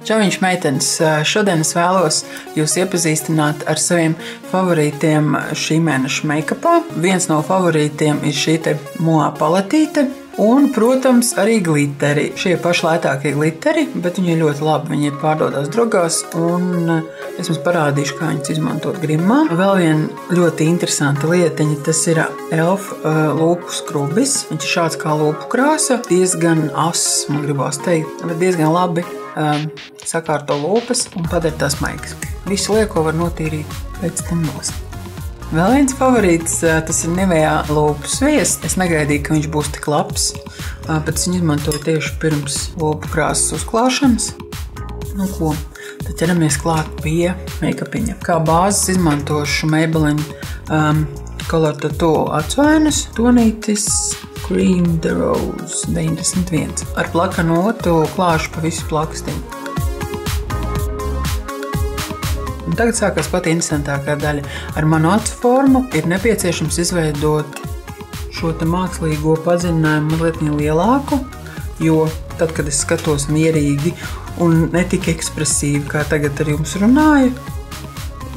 Čaujiņš meitenes, šodien es vēlos jūs iepazīstināt ar saviem favorītiem šī mēneša make-upā. Viens no favorītiem ir šī te moā paletīte un, protams, arī gliteri. Šie ir pašlētākie gliteri, bet viņi ir ļoti labi. Viņi ir pārdodās drogās un es jums parādīšu, kā viņus izmantot grimā. Vēl viena ļoti interesanta lietiņa, tas ir Elf lūpu skrubis. Viņš ir šāds kā lūpu krāsa, diezgan ass, man gribās teikt, bet diezgan labi sakārto lūpas un padara tās maigas. Visu lieko var notīrīt pēc tam nost. Vēl viens favorīts, tas ir Nivea lūpu sviests. Es negaidīju, ka viņš būs tik labs, bet es viņu izmantoju tieši pirms lūpu krāsas uzklāšanas. Nu ko, tad ķeramies klāt pie make-upiņa. Kā bāzes izmantošu Maybelline Color Tattoo atsvainus, tonītis Cream the Rose 91. Ar plakanotu klāšu pa visu plakstiņu. Un tagad sākās pati interesantākā daļa. Ar manu acu formu ir nepieciešams izveidot šo te mākslīgo padziļinājumu mazliet lielāku, jo tad, kad es skatos mierīgi un netik ekspresīvi, kā tagad ar jums runāju,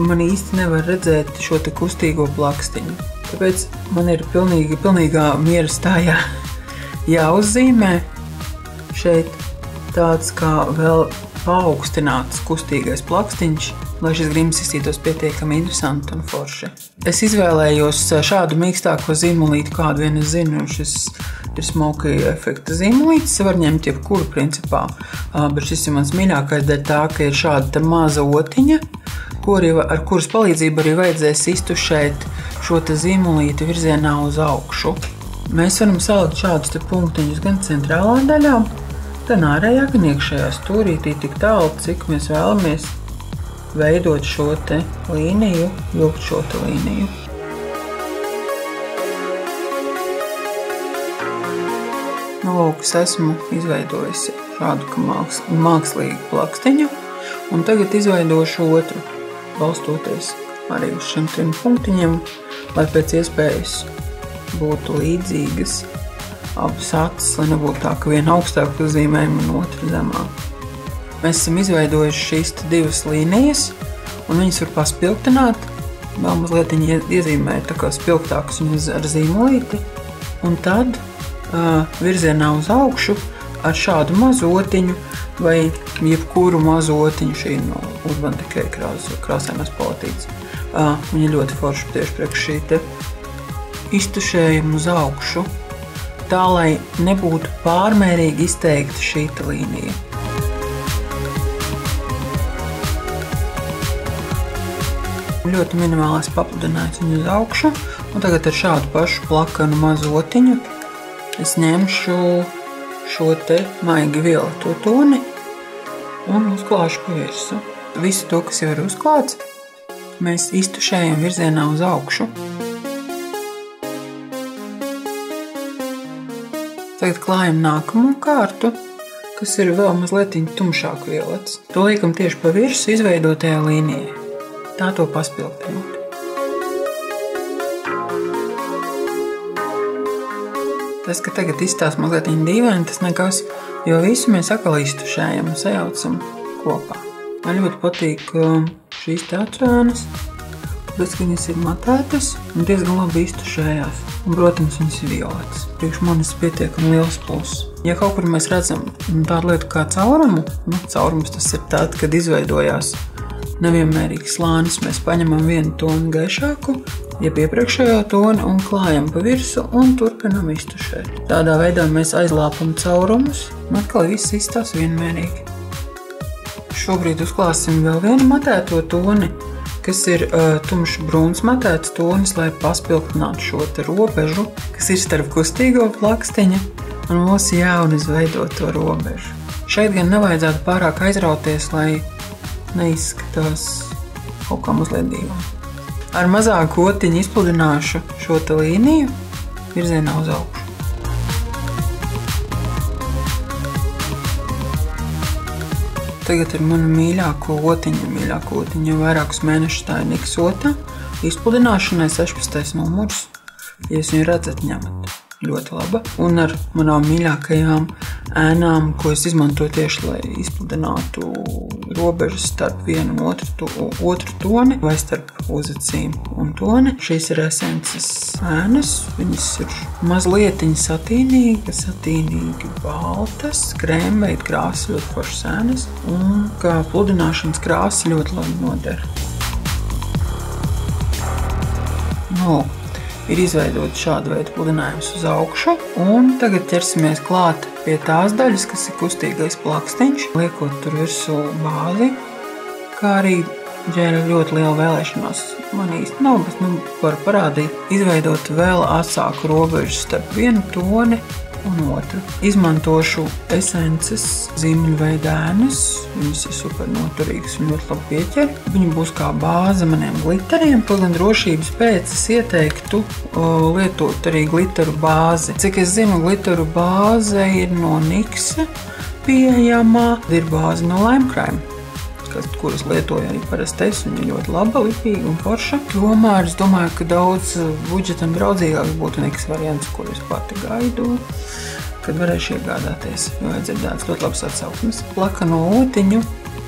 man īsti nevar redzēt šo te kustīgo plakstiņu. Tāpēc man ir pilnīgā miera stājā jāuzzīmē šeit tāds kā vēl paaugstināts kustīgais plakstiņš, lai šis grims izstītos pietiekami interesanti un forši. Es izvēlējos šādu mīkstāko zīmolīti, kādu vien es zinu, šis ir smoky efekta zīmolītis, var ņemt jebkuru principā, bet šis ir mans mīļākais dēļ tā, ka ir šāda te maza otiņa, ar kuras palīdzību arī vajadzēs iztušēt šo te zīmolīti virzienā uz augšu. Mēs varam salikt šādus te punktiņus gan centrālā daļā, gan ārējā, gan iekšējā stūrītī tik tālu, cik mēs vēlamies veidot šo te līniju, vilkt šo te līniju. Nu, lūk, es esmu izveidojusi šādu mākslīgu plakstiņu, un tagad izveidošu otru, balstoties arī uz šiem trim punktiņiem, lai pēc iespējas būtu līdzīgas abas acis, lai nebūtu tā, ka viena augstāk uzzīmējuma un otra zemāk. Mēs esam izveidojuši šīs divas līnijas, un viņas var paspilgtināt, vēl mazliet iezīmēt tā kā spilgtākas viņas ar zīmolīti, un tad virzienā uz augšu ar šādu mazotiņu vai jebkuru mazotiņu, šī no Urban Decay krāsainās paletītes. Viņa ļoti forša tieši priekš šī te iztušējuma uz augšu, tā, lai nebūtu pārmērīgi izteikta šī te līnija. Ļoti minimālais papludinājums viņu uz augšu, un tagad ar šādu pašu plakanu mazotiņu es ņemšu šo te maigi violeto toni un uzklāšu pa virsu. Visu to, kas jau ir uzklāts, mēs iztušējam virzienā uz augšu. Tagad klājam nākamo kārtu, kas ir vēl mazliet tumšāk violets. To liekam tieši pa virsu izveidotajā līnijā. Tā to paspilgtinot. Tas, ka tagad izstās mazliet dīvaini, tas nekas, jo visu mēs atkal iztušējam un sajaucam kopā. Man ļoti patīk šīs te atsvēnas, tāpēc, ka viņas ir matētas un diezgan labi iztušējās. Un, protams, viņas ir violetas. Priekš manis pietiekami liels pluss. Ja kaut kur mēs redzam tādu lietu kā caurumu, caurums tas ir tad, kad izveidojās nevienmērīgi slānis, mēs paņemam vienu tonu gaišāku, jeb iepriekšējo tonu un klājam pa virsu un turpinam iztušēt. Tādā veidā mēs aizlāpam caurumus un atkal viss izstās vienmērīgi. Šobrīd uzklāsim vēl vienu matēto toni, kas ir tumši brūns matēts tonis, lai paspilgtinātu šo te robežu, kas ir starp kustīgo plakstiņa un mūsu jaunu izveidoto robežu. Šeit gan nevajadzētu pārāk aizrauties, lai neizskatās kaut kā mazliet dīvaini. Ar mazāku otiņu izpludināšu šo te līniju virzienā uz augšu. Tagad ir mana mīļāko otiņa, jau vairākus mēnešus tā ir Niks Ota. Izpludināšanai 16. numurs, ja jūs viņu redzat, ņemat. ļoti laba. Un ar manām mīļākajām ēnām, ko es izmantoju tieši, lai izpludinātu robežas starp vienu un otru toni vai starp uzacīm un toni. Šīs ir esences ēnas. Viņas ir mazliet satīnīgi baltas, krēmveida krāsas, ļoti foršas ēnas. Un kā pludināšanas krāsa ļoti labi noder. Ir izveidot šādu veidu pludinājums uz augšu, un tagad ķersimies klāt pie tās daļas, kas ir kustīgais plakstiņš, liekot tur virsū bāzi, kā arī ģēļa ļoti liela vēlēšanās. Man īsti nav, bet var parādīt, izveidot vēl asāku robežu starp vienu toni un otru. Izmantošu esences zīmeļveida ēnas, viņas ir super noturīgas un ļoti labi pieķer. Viņa būs kā bāze maniem glitteriem, kaut gan drošības pēc es ieteiktu lietot arī glitteru bāzi. Cik es zinu, glitteru bāze ir no Niksa pieejamā, ir bāze no Lime Crime, kuras lietoju arī parasti es, viņa ir ļoti laba, lipīga un forša. Tomēr es domāju, ka daudz budžetam draudzīgāks būtu Niks variants, kur es pati gaidu, kad varēšu iegādāties, jo ir dzirdēts ļoti labs atsauksmes. Plakano otiņu,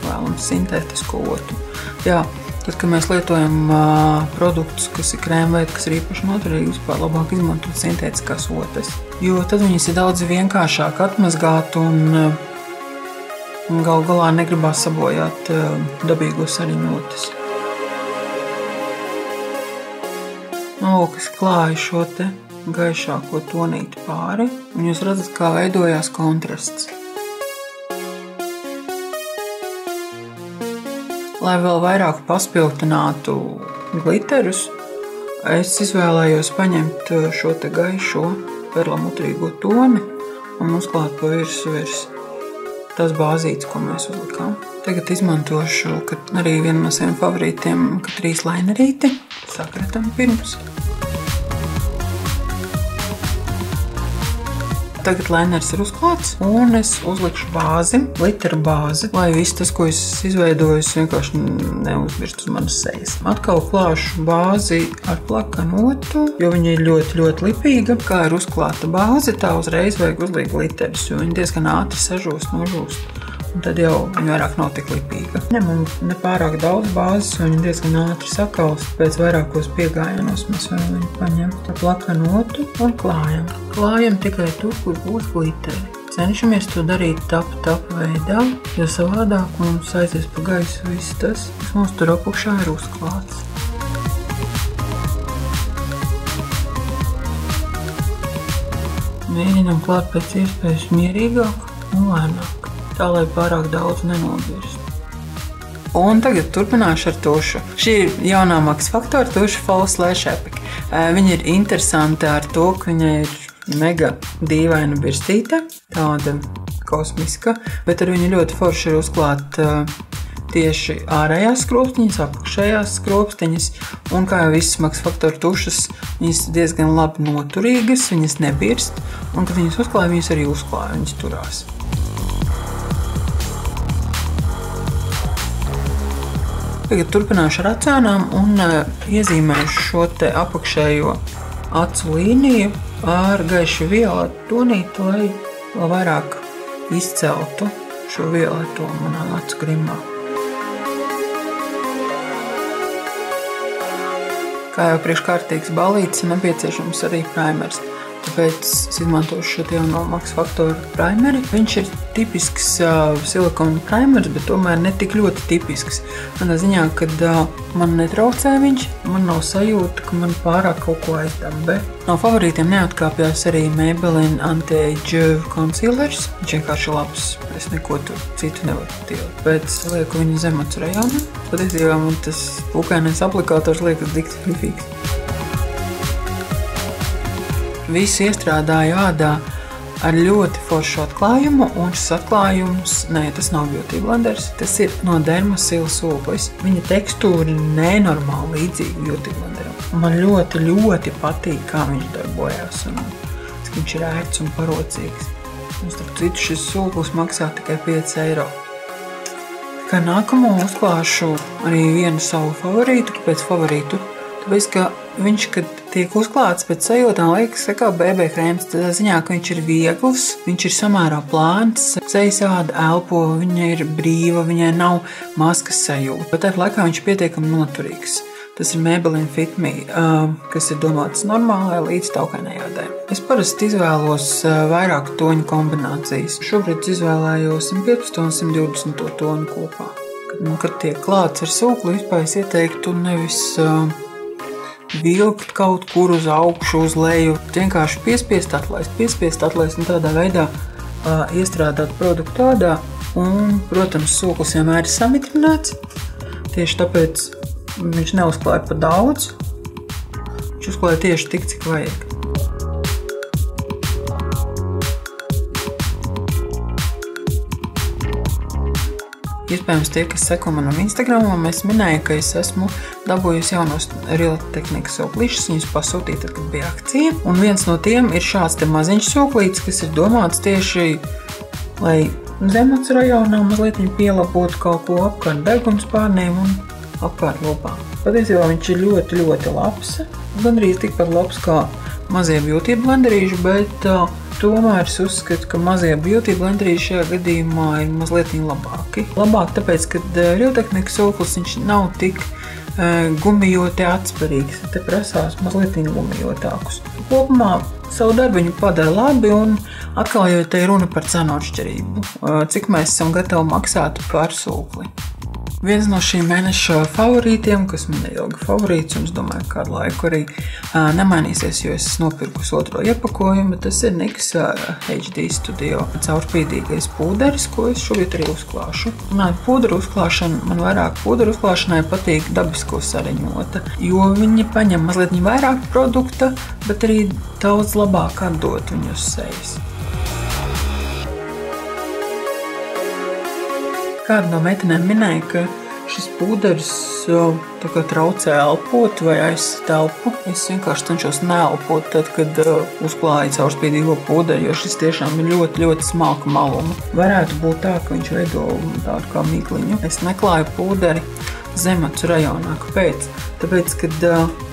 vēlams sintētisko otu. Jā, tad, kad mēs lietojam produktus, kas ir krēmveidi, kas ir īpaši noturīgi, vispār labāk izmantot sintētiskās otas, jo tad viņas ir daudz vienkāršāk atmazgāt un gal galā negribās sabojāt dabīgo sariņotas. Es klāju šo te gaišāko tonīti pāri, un jūs redzat, kā veidojās kontrasts. Lai vēl vairāk paspilgtinātu glitterus, es izvēlējos paņemt šo te gaišo perlamutrīgo toni un uzklāt pa virs tās bāzītes, ko mēs uzlikām. Tagad izmantošu arī vienu no saviem favorītiem, Catrice lainerīti. Sakratam pirms. Tagad lainers ir uzklāts, un es uzlikšu bāzi, glitteru bāzi, lai viss tas, ko es izveidoju, vienkārši neuzbirst uz manas sejas. Atkal klāšu bāzi ar plakanotu, jo viņa ir ļoti, ļoti lipīga. Kā ir uzklāta bāze, tā uzreiz vajag uzlikt glitterus, jo viņa diezgan ātri sažūst, nožūst. Un tad jau viņa vairāk nav tik lipīga. Ņemam nepārāk daudz bāzes, jo viņa diezgan ātri sakalst. Pēc vairākos piegājienos mēs varam viņu paņemt ar plakanotu un klājam. Klājam tikai tur, kur būs glitteri. Cenšamies to darīt tapa veidā, jo savādāk mums aizies pa gaisu viss tas, kas mums tur apakšā ir uzklāts. Mēģinam klāt pēc iespējas mierīgāk un lēnāk. Tā, lai pārāk daudz nenobirst. Un tagad turpināšu ar tušu. Šī ir jaunā Max Factor tuša False Lash Epic. Viņa ir interesanta ar to, ka viņa ir mega dīvaina birstīte, tāda kosmiska, bet ar viņu ļoti forši ir uzklāt tieši ārējās skropstiņas, apakšējās skropstiņas, un kā jau visas Max Factor tušas, viņas diezgan labi noturīgas, viņas nebirst, un kad viņas uzklāja, viņas arī uzklāja, viņas turās. Tagad turpināšu ar acēnām un iezīmēšu šo te apakšējo acu līniju ar gaišu violetu tonīti, lai vēl vairāk izceltu šo violeto manā acu grimā. Kā jau priekškārtīgs balītis, ir nepieciešams arī primers. Tāpēc es izmantošu šo jauno Max Factor primeri. Viņš ir tipisks silikona primers, bet tomēr ne tik ļoti tipisks. Manā ziņā, kad man netraucē viņš, man nav sajūta, ka man pārāk kaut ko aizdambē. No favorītiem neatkāpjās arī Maybelline Anti-Age Concealers. Viņš vienkārši labs, es neko tur citu nevaru tielēt. Pēc lieku viņu zem acu rajonā. Patiesībā man tas pūkainais aplikators liekas dikti fifīgs. Visu iestrādāju ādā ar ļoti foršu atklājumu, un šis atklājums, tas nav Beauty Blenders, tas ir no Dermasil sūklis. Viņa tekstūra ir nenormāli līdzīga Beauty Blenderam. Man ļoti, ļoti patīk, kā viņš darbojās, un viņš ir ērts un parocīgs. Un starp citu, šis sūklis maksā tikai 5 eiro. Kā nākamo uzklāšu arī vienu savu favorītu, kāpēc favorītu? Tāpēc, ka viņš, kad tiek uzklāts pēc sajūtām, liekas, kā BB krēms, tādā ziņā, ka viņš ir viegls, viņš ir samērā plāns, sejas āda elpo, viņa ir brīva, viņai nav maskas sajūta, bet tāpat laikā viņš ir pietiekami noturīgs. Tas ir Maybelline Fit Me, kas ir domāts normālai līdz taukainai ādai. Es parasti izvēlos vairāku toņu kombinācijas. Šobrīd izvēlējos 115 un 120 tonu kopā. Kad tiek klāts ar sūkli, vispār es ieteiktu nevis vilkt kaut kur uz augšu, uz leju, vienkārši piespiest atlaist un tādā veidā iestrādāt produktu ādā. Un, protams, sūklis vienmēr ir samitrināts, tieši tāpēc viņš neuzklāja pa daudz, viņš uzklāja tieši tik, cik vajag. Iespējams, tie, kas seko manam Instagramam, es minēju, ka es esmu dabūjusi jaunos Real Technique sūklīšus, viņus pasūtīju, tad, kad bija akcija. Un viens no tiem ir šāds te maziņš sūklīts, kas ir domāts tieši, lai Zemuts rajonā mazliet pielabotu kaut ko apkārt degunspārniem un apkārt lopām. Patiesībā viņš ir ļoti, ļoti labs. Gandrīz tikpat labs kā mazie beauty blenderīši, bet tomēr es uzskatu, ka mazie beauty blenderīši šajā gadījumā ir mazliet labāki. Labāk tāpēc, ka Real Technique sūklis viņš nav tik gumijoti atspērīgs. Te prasās mazliet gumijotākus. Kopumā savu darbu viņu padara labi un atkal jau te ir runa par cenu atšķirību. Cik mēs esam gatavi maksāt par sūkli. Viens no šī mēneša favorītiem, kas man ir ilgi favorīts, un es domāju, kādu laiku arī nemainīsies, jo es nopirkus otro iepakojumu, tas ir NYX HD Studio caurspīdīgais pūderis, ko es šobrīd arī uzklāšu. Pūderu uzklāšana, man vairāk pūderu uzklāšanai patīk dabisko sareņota, jo viņi paņem mazliet vairāk produkta, bet arī daudz labāk atdot viņu uz sejas. Kāda no meitenēm minēja, ka šis pūderis traucē elpot vai aizsit elpu. Es vienkārši cenšos neelpot tad, kad uzklāju caurspīdīgo pūderi, jo šis tiešām ir ļoti, ļoti smalka maluma. Varētu būt tā, ka viņš veido tādu kā migliņu. Es neklāju pūderi Zemuts rajonā. Kāpēc? Tāpēc, kad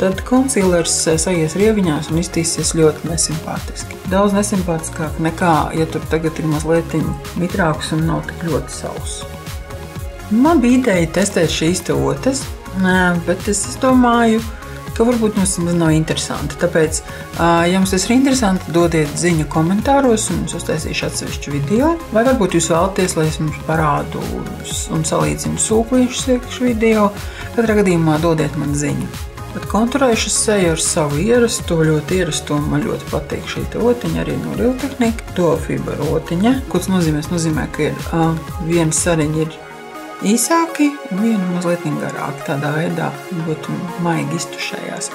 tad konsilers sajies rieviņās un iztīsies ļoti nesimpātiski. Daudz nesimpātiskāk nekā, ja tur tagad ir mazliet mitrāks un nav tik ļoti sauss. Man bija ideja testēt šīs te otas, bet es domāju, ka varbūt jums nav interesanti. Tāpēc, ja jums tas ir interesanti, dodiet ziņu komentāros un es uztaisīšu atsevišķu video. Vai varbūt jūs vēlaties, lai es jums parādu un salīdzinu sūklīšus iekšā video. Katrā gadījumā dodiet man ziņu. Bet konturēšu seju ar savu ierasto, ļoti ierasto, man ļoti patīk šī te otiņa, arī no Real Technique. Dual fiber otiņa, ko tas nozīmē? Tas nozīmē, ka ir viena sariņa ir īsāki un viena mazliet garāki, tādā veidā ļoti maigi iztušējās.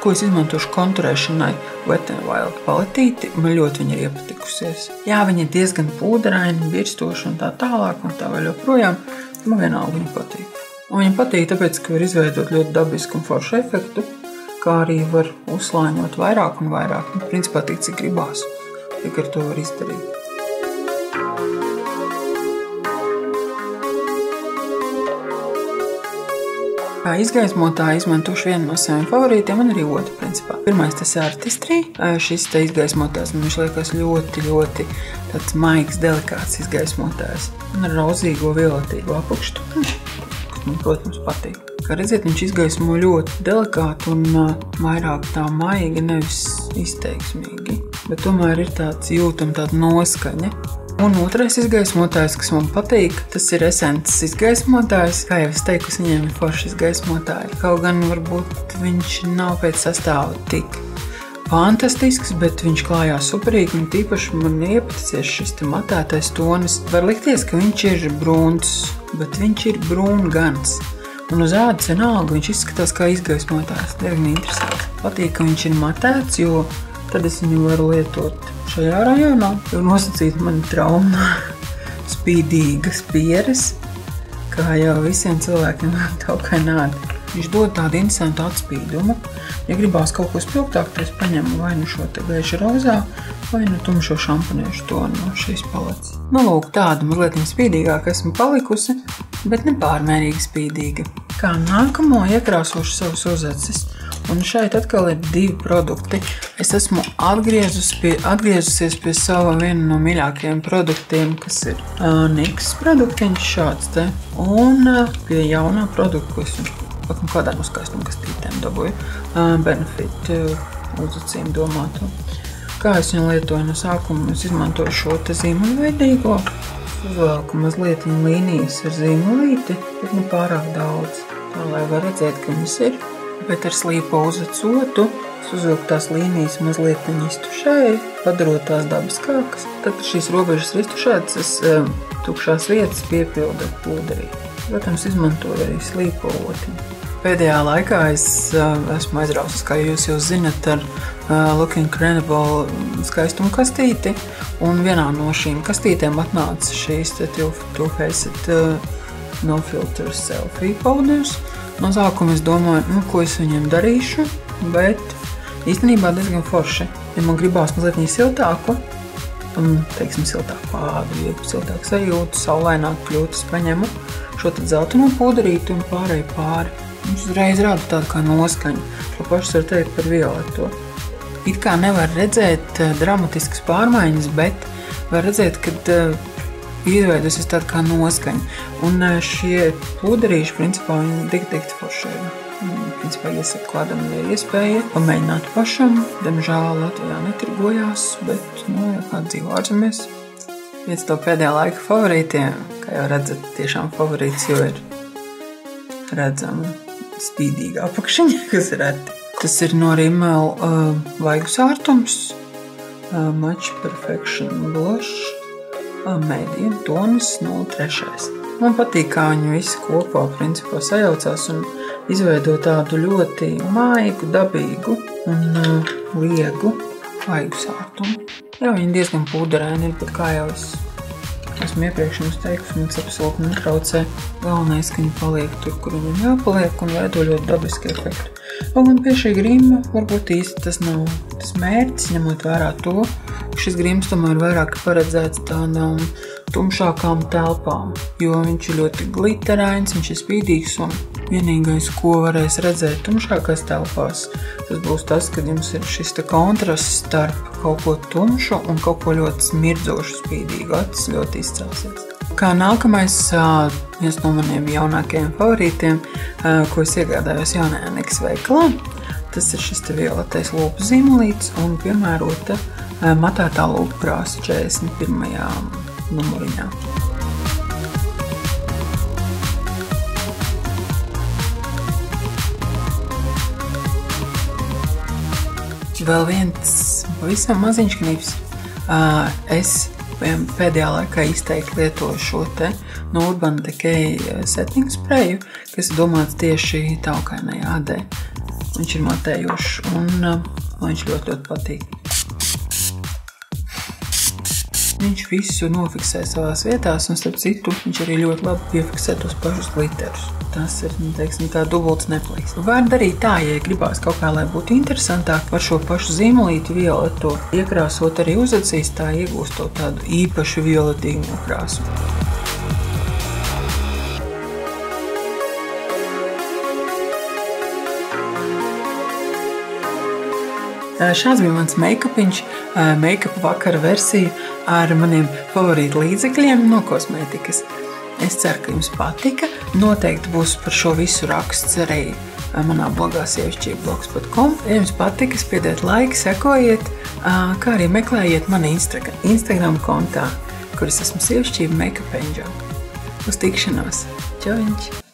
Ko es izmantošu konturēšanai Wet n Wild paletīti, man ļoti viņa ir iepatikusies. Jā, viņa ir diezgan pūderaina, virstoša un tā tālāk un tā vēl joprojām, man vienalga viņa patīk. Un viņa patīk tāpēc, ka var izveidot ļoti dabisku un foršu efektu, kā arī var uzslāņot vairāk un vairāk. Principā tik, cik gribās, tik ar to var izdarīt. Kā izgaismotāju izmantošu vienu no saviem favorītiem un arī otru principā. Pirmais tas ir Artistry. Šis te izgaismotājs man viņš liekas ļoti, ļoti tāds maigs, delikāts izgaismotājs. Un ar rozīgo violetīgo apakšturi, kas man, protams, patīk. Kā redziet, viņš izgaismo ļoti delikāti un vairāk tā maigi, nevis izteiksmīgi. Bet tomēr ir tāds jūtama tāda noskaņa. Un otrais izgaismotājs, kas man patīk, tas ir Essence izgaismotājs. Kā jau es teiku, viņiem ir forši izgaismotāji. Kaut gan varbūt viņš nav pēc sastāva tik fantastisks, bet viņš klājās superīgi un tīpaši man iepaticies šis te matētais tonis. Var likties, ka viņš ir brūns, bet viņš ir brūngans. Un uz ādas vienalga viņš izskatās kā izgaismotājs. Diezgan interesants. Patīk, ka viņš ir matēts, jo tad es viņu varu lietot šajā rajonā, jo nosacīta man trauma spīdīgas pieres, kā jau visiem cilvēkiem taukainādi. Viņš dod tādu interesantu atspīdumu. Ja gribās kaut ko spilgtāk, tad es paņemu vai nu šo te gaišu rozā, vai nu tumšo šampanēšu tonu no šīs paletes. Nu, lūk, tādu mazliet spīdīgāk esmu palikusi, bet ne pārmērīgi spīdīga. Kā nākamo iekrāsošu savus uzacis. Un šeit atkal ir 2 produkti. Es esmu atgriezusies pie sava viena no mīļākajiem produktiem, kas ir NYX produktiņš šāds te. Un pie jaunā produkta, ko es kādā no skaistuma kastītēm dabūju. Benefit uzacīm domātu. Kā es viņu lietoju no sākuma, es izmantoju šo te zīmuļveidīgo. Uzvelku mazliet līnijas ar zīmulīti, bet ne pārāk daudz. Tā, lai var redzēt, ka viņas ir. Bet ar slīpo uzacotu es uzvilku tās līnijas mazliet iztušēju, padarot tās dabiskākas. Tad šīs robežas ir iztušētas, es tukšās vietas piepildu ar pūderī. Protams, izmantoju arī slīpoti. Pēdējā laikā es esmu aizrausis, kā jūs jau zinat, ar Look Incredible skaistumu kastīti. Un vienā no šīm kastītēm atnāca šīs Too Faced No Filter Selfie powders. No sākuma es domāju, ko es viņiem darīšu, bet īstenībā diezgan forši. Ja man gribās mazliet siltāku, teiksim siltāku ādu, siltāku sajūtu, saulaināk kļūt, es paņemu šo tad zeltaino puderīti un pārēju pāri. Viņš uzreiz rāda tādu kā noskaņu. To pašu var teikt par violeto. It kā nevar redzēt dramatiskas pārmaiņas, bet var redzēt, kad izveidosies tāda kā noskaņa. Un šie puderīši, principā, viņi dikti forši. Principā iesaka kādam iespēja pamēģināt pašam. Diemžēl Latvijā netirgojās, bet, ja kāds dzīvo ārzemēs. Viens to pēdējā laika favorītiem, kā jau redzat, tiešām favorīts, jo ir redzama spīdīga apakšiņa, kas reti. Tas ir no Rimmel vaigu sārtums, Match Perfection Blush, medium tonis 03. Man patīk, kā viņi visi kopā principā sajaucās un izveido tādu ļoti maigu, dabīgu un liegu vaigu sārtumu. Jā, viņi diezgan pūderēni ir, bet kā jau esmu iepriekš jums teikusi, viņas absolūti netraucē. Galvenais, ka viņi paliek tur, kur viņam jāpaliek un veido ļoti dabiski efektu. Un pie šī grima varbūt īsti tas nav tas mērķis, ņemot vērā to, ka šis grims tomēr vairāk paredzēts tādām tumšākām telpām, jo viņš ir ļoti gliterains, viņš ir spīdīgs un vienīgais, ko varēs redzēt tumšākās telpās, tas būs tas, kad jums ir šis kontrasts starp kaut ko tumšu un kaut ko ļoti smirdzošu spīdīgu. Acis ļoti izcelsies. Kā nākamais, viens no maniem jaunākajiem favorītiem, ko es iegādājos jaunajā NYX veikalā, tas ir šis te violetais lūpu zīmolīts un piemērota matētā lūpu krāsa 41. numuriņā. Vēl viens pavisam maziņš knips. Es pēdējā laikā izteikti lietoju šo te no Urban Decay setting spreju, kas ir domāts tieši taukainai ādai. Viņš ir matējošs un viņš ļoti patīk. Viņš visu nofiksē savās vietās un starp citu viņš arī ļoti labi piefiksē tos pašus glitterus. Tas ir, teiksim, tā dubults nepliks. Var darīt tā, ja gribās kaut kā, lai būtu interesantāk, var šo pašu zīmolīti violeto iekrāsot arī uzacīs, tā iegūstot tādu īpašu violetīgu krāsu. Šāds bija mans make-upiņš, make-up vakara versija ar maniem favorītu līdzekļiem no kosmētikas. Es ceru, ka jums patika. Noteikti būs par šo visu raksts arī manā blogā sievišķība.blogspot.com. Ja jums patika, spiediet laiku, sekojiet, kā arī meklējiet mani Instagram kontā, kur es esmu Sievišķība Make-up Angel. Uz tikšanos! Čauņķi!